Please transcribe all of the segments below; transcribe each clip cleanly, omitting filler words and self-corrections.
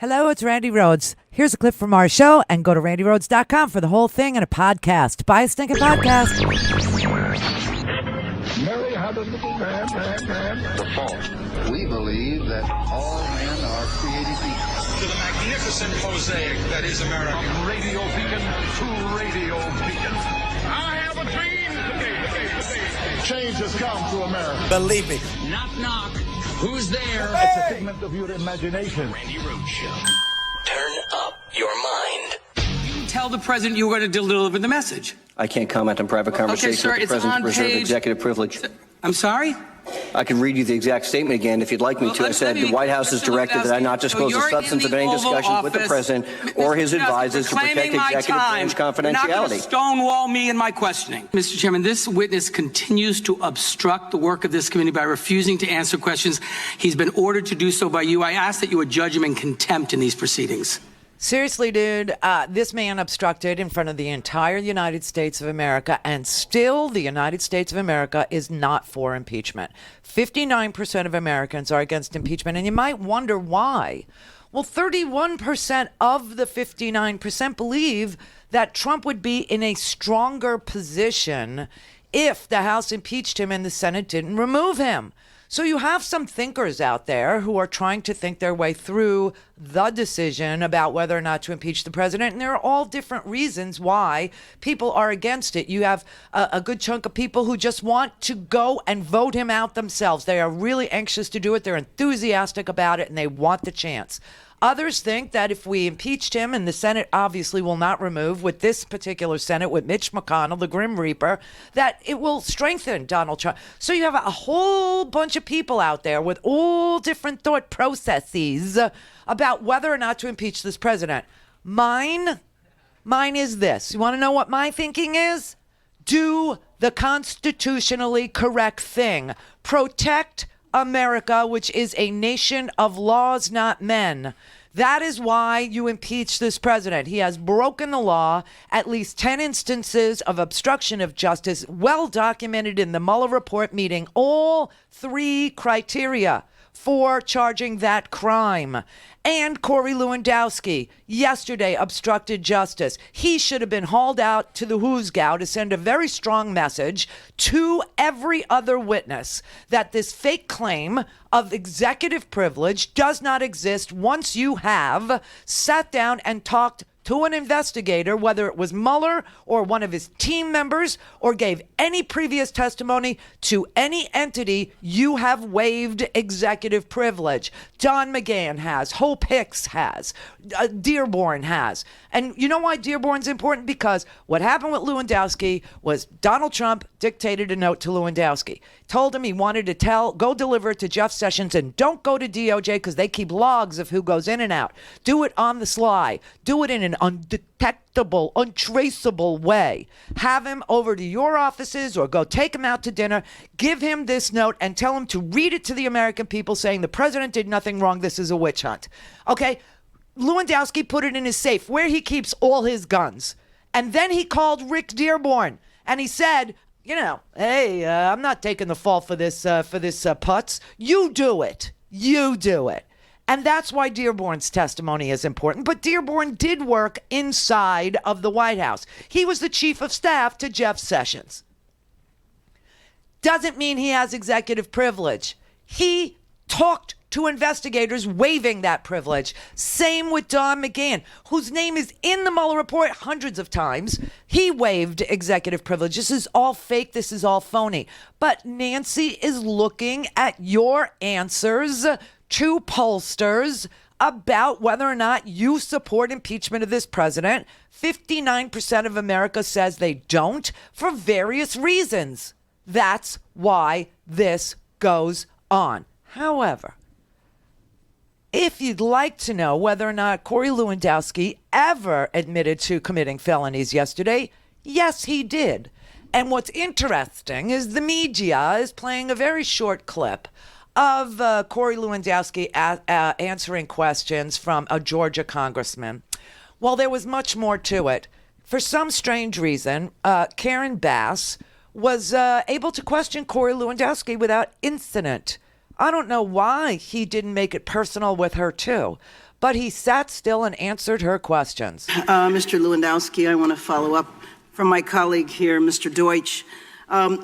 Hello, it's Randi Rhodes. Here's a clip from our show, and go to randyrhodes.com for the whole thing and a podcast. Buy a stinking podcast. Mary had a little man. The fault. We believe that all men are created equal. To the magnificent mosaic that is America. From radio beacon to radio beacon. I have a dream today. Change has come to America. Believe me. Knock, knock. Who's there? It's a figment of your imagination. Randi Rhodes Show. Turn up your mind. You tell the president you were going to deliver the message. I can't comment on private conversations sir, with the it's president on to preserve page- executive privilege. I'm sorry? I could read you the exact statement again if you'd like me to. I said the White House has directed that I not disclose the substance of any discussions with the president or his advisors to protect executive branch confidentiality. You're not going to stonewall me in my questioning. Mr. Chairman, this witness continues to obstruct the work of this committee by refusing to answer questions. He's been ordered to do so by you. I ask that you would judge him in contempt in these proceedings. Seriously, dude, this man obstructed in front of the entire United States of America, and still the United States of America is not for impeachment. 59% of Americans are against impeachment, and you might wonder why. Well, 31% of the 59% believe that Trump would be in a stronger position if the House impeached him and the Senate didn't remove him. So you have some thinkers out there who are trying to think their way through the decision about whether or not to impeach the president. And there are all different reasons why people are against it. You have a good chunk of people who just want to go and vote him out themselves. They are really anxious to do it. They're enthusiastic about it, and they want the chance. Others think that if we impeached him, and the Senate obviously will not remove, with this particular Senate, with Mitch McConnell, the Grim Reaper, that it will strengthen Donald Trump. So you have a whole bunch of people out there with all different thought processes about whether or not to impeach this president. Mine is this. You want to know what my thinking is? Do the constitutionally correct thing. Protect America, which is a nation of laws, not men. That is why you impeach this president. He has broken the law. At least 10 instances of obstruction of justice, well documented in the Mueller report, meeting all 3 criteria for charging that crime. And Corey Lewandowski yesterday obstructed justice. He should have been hauled out to the hoosgow to send a very strong message to every other witness that this fake claim of executive privilege does not exist once you have sat down and talked to an investigator, whether it was Mueller or one of his team members, or gave any previous testimony to any entity. You have waived executive privilege. Don McGahn has, Hope Hicks has, Dearborn has. And you know why Dearborn's important? Because what happened with Lewandowski was Donald Trump dictated a note to Lewandowski, told him he wanted to go deliver it to Jeff Sessions, and don't go to DOJ because they keep logs of who goes in and out. Do it on the sly. Do it in an undetectable, untraceable way. Have him over to your offices or go take him out to dinner. Give him this note and tell him to read it to the American people saying the president did nothing wrong. This is a witch hunt. Okay? Lewandowski put it in his safe where he keeps all his guns. And then he called Rick Dearborn and he said, you know, hey, I'm not taking the fall for this putz. You do it. You do it. And that's why Dearborn's testimony is important. But Dearborn did work inside of the White House. He was the chief of staff to Jeff Sessions. Doesn't mean he has executive privilege. He talked to investigators waiving that privilege. Same with Don McGahn, whose name is in the Mueller report hundreds of times. He waived executive privilege. This is all fake. This is all phony. But Nancy is looking at your answers to pollsters about whether or not you support impeachment of this president. 59% of America says they don't for various reasons. That's why this goes on. However, if you'd like to know whether or not Corey Lewandowski ever admitted to committing felonies yesterday, yes, he did. And what's interesting is the media is playing a very short clip of Corey Lewandowski answering questions from a Georgia congressman. Well, there was much more to it. For some strange reason, Karen Bass was able to question Corey Lewandowski without incident. I don't know why he didn't make it personal with her too, but he sat still and answered her questions. Mr. Lewandowski, I want to follow up from my colleague here, Mr. Deutsch.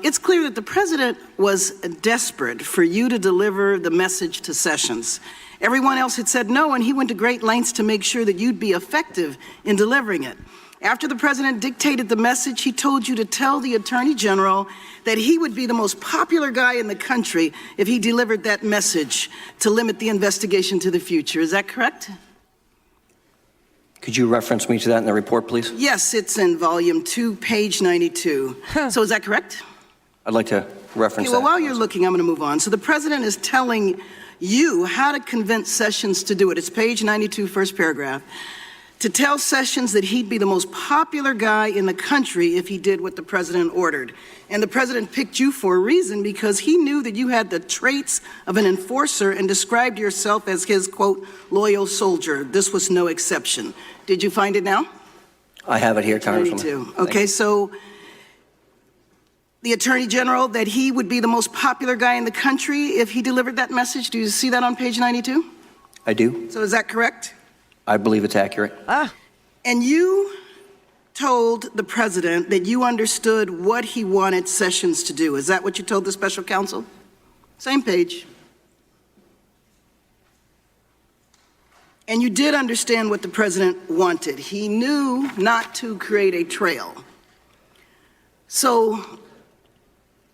It's clear that the president was desperate for you to deliver the message to Sessions. Everyone else had said no, and he went to great lengths to make sure that you'd be effective in delivering it. After the president dictated the message, he told you to tell the Attorney General that he would be the most popular guy in the country if he delivered that message to limit the investigation to the future. Is that correct? Could you reference me to that in the report, please? Yes, it's in volume 2, page 92. So is that correct? I'd like to reference Okay, well, that. while you're looking, I'm going to move on. So the president is telling you how to convince Sessions to do it. It's page 92, first paragraph. To tell Sessions that he'd be the most popular guy in the country if he did what the president ordered. And the president picked you for a reason, because he knew that you had the traits of an enforcer and described yourself as his, quote, loyal soldier. This was no exception. Did you find it now? I have it here, Congresswoman. 92. Okay, so the Attorney General, that he would be the most popular guy in the country if he delivered that message. Do you see that on page 92? I do. So is that correct? I believe it's accurate. And you told the president that you understood what he wanted Sessions to do. Is that what you told the special counsel? Same page. And you did understand what the president wanted. He knew not to create a trail. So,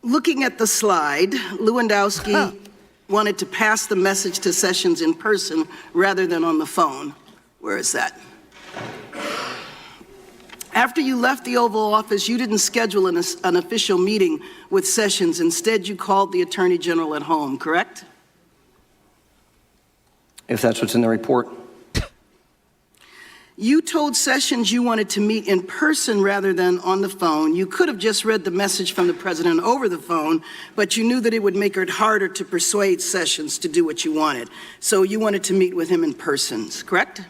looking at the slide, Lewandowski wanted to pass the message to Sessions in person rather than on the phone. Where is that? After you left the Oval Office, you didn't schedule an official meeting with Sessions. Instead, you called the Attorney General at home, correct? If that's what's in the report. You told Sessions you wanted to meet in person rather than on the phone. You could have just read the message from the president over the phone, but you knew that it would make it harder to persuade Sessions to do what you wanted. So you wanted to meet with him in person, correct?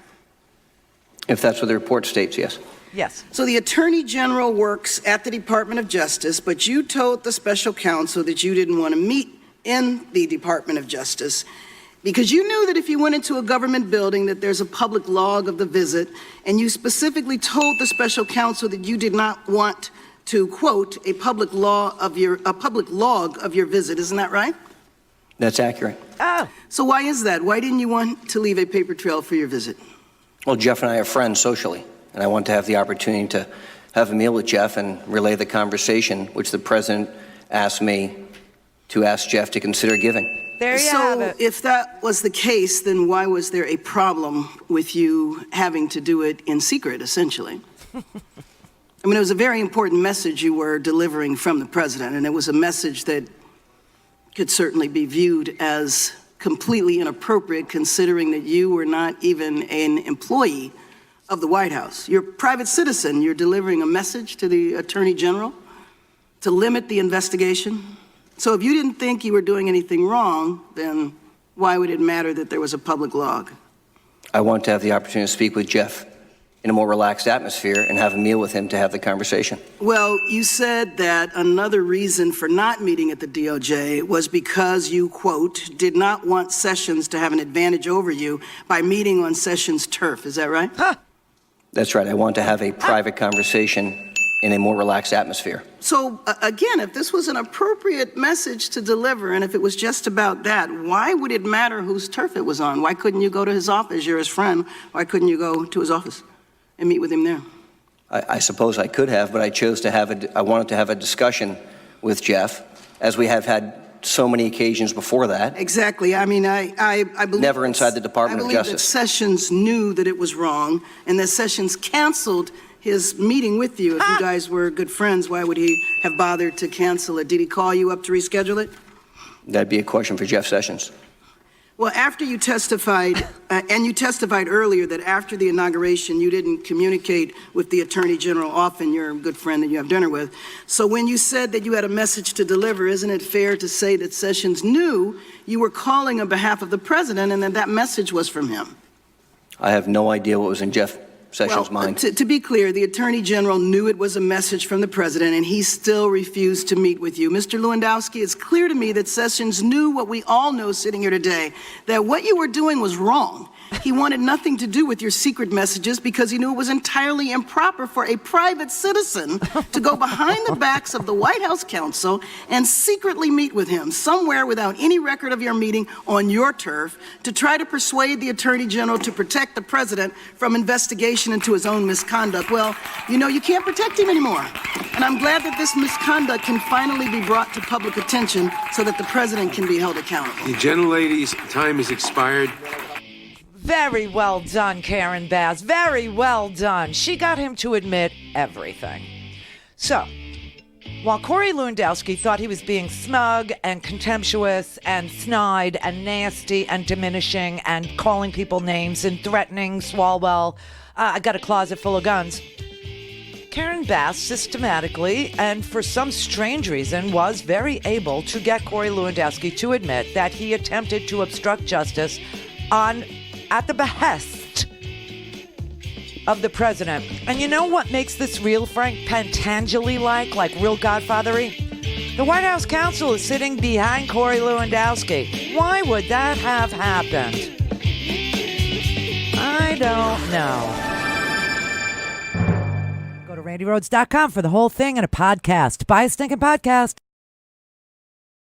If that's what the report states, yes. Yes. So the Attorney General works at the Department of Justice, but you told the special counsel that you didn't want to meet in the Department of Justice because you knew that if you went into a government building that there's a public log of the visit, and you specifically told the special counsel that you did not want to, quote, a public log of your visit. Isn't that right? That's accurate. Oh. So why is that? Why didn't you want to leave a paper trail for your visit? Well, Jeff and I are friends socially, and I want to have the opportunity to have a meal with Jeff and relay the conversation which the president asked me to ask Jeff to consider giving. There you have it. So if that was the case, then why was there a problem with you having to do it in secret, essentially? I mean, it was a very important message you were delivering from the president, and it was a message that could certainly be viewed as completely inappropriate, considering that you were not even an employee of the White House. You're a private citizen. You're delivering a message to the Attorney General to limit the investigation. So if you didn't think you were doing anything wrong, then why would it matter that there was a public log? I want to have the opportunity to speak with Jeff in a more relaxed atmosphere and have a meal with him to have the conversation. Well, you said that another reason for not meeting at the DOJ was because you, quote, did not want Sessions to have an advantage over you by meeting on Sessions' turf. Is that right? That's right. I want to have a private conversation in a more relaxed atmosphere. So, again, if this was an appropriate message to deliver, and if it was just about that, why would it matter whose turf it was on? Why couldn't you go to his office? You're his friend. Why couldn't you go to his office and meet with him there? I suppose I could have, but I chose to I wanted to have a discussion with Jeff, as we have had so many occasions before that. Exactly. I mean, I believe... Never inside the Department of Justice. That Sessions knew that it was wrong, and that Sessions canceled his meeting with you. If you guys were good friends, why would he have bothered to cancel it? Did he call you up to reschedule it? That'd be a question for Jeff Sessions. Well, after you testified, and you testified earlier that after the inauguration, you didn't communicate with the Attorney General often. You're a good friend that you have dinner with. So when you said that you had a message to deliver, isn't it fair to say that Sessions knew you were calling on behalf of the president and that that message was from him? I have no idea what was in Jeff Sessions' mind. To be clear, the Attorney General knew it was a message from the president, and he still refused to meet with you. Mr. Lewandowski, it's clear to me that Sessions knew what we all know sitting here today, that what you were doing was wrong, He wanted nothing to do with your secret messages because he knew it was entirely improper for a private citizen to go behind the backs of the White House counsel and secretly meet with him somewhere without any record of your meeting on your turf to try to persuade the Attorney General to protect the president from investigation into his own misconduct. Well, you know, you can't protect him anymore. And I'm glad that this misconduct can finally be brought to public attention so that the president can be held accountable. The gentlelady's time has expired. Very well done, Karen Bass. Very well done. She got him to admit everything. So, while Corey Lewandowski thought he was being smug and contemptuous and snide and nasty and diminishing and calling people names and threatening Swalwell, I got a closet full of guns, Karen Bass systematically and for some strange reason was very able to get Corey Lewandowski to admit that he attempted to obstruct justice at the behest of the president. And you know what makes this real, Frank? Pentangeli like real Godfathery? The White House counsel is sitting behind Corey Lewandowski. Why would that have happened? I don't know. Go to RandiRhodes.com for the whole thing and a podcast. Buy a stinking podcast.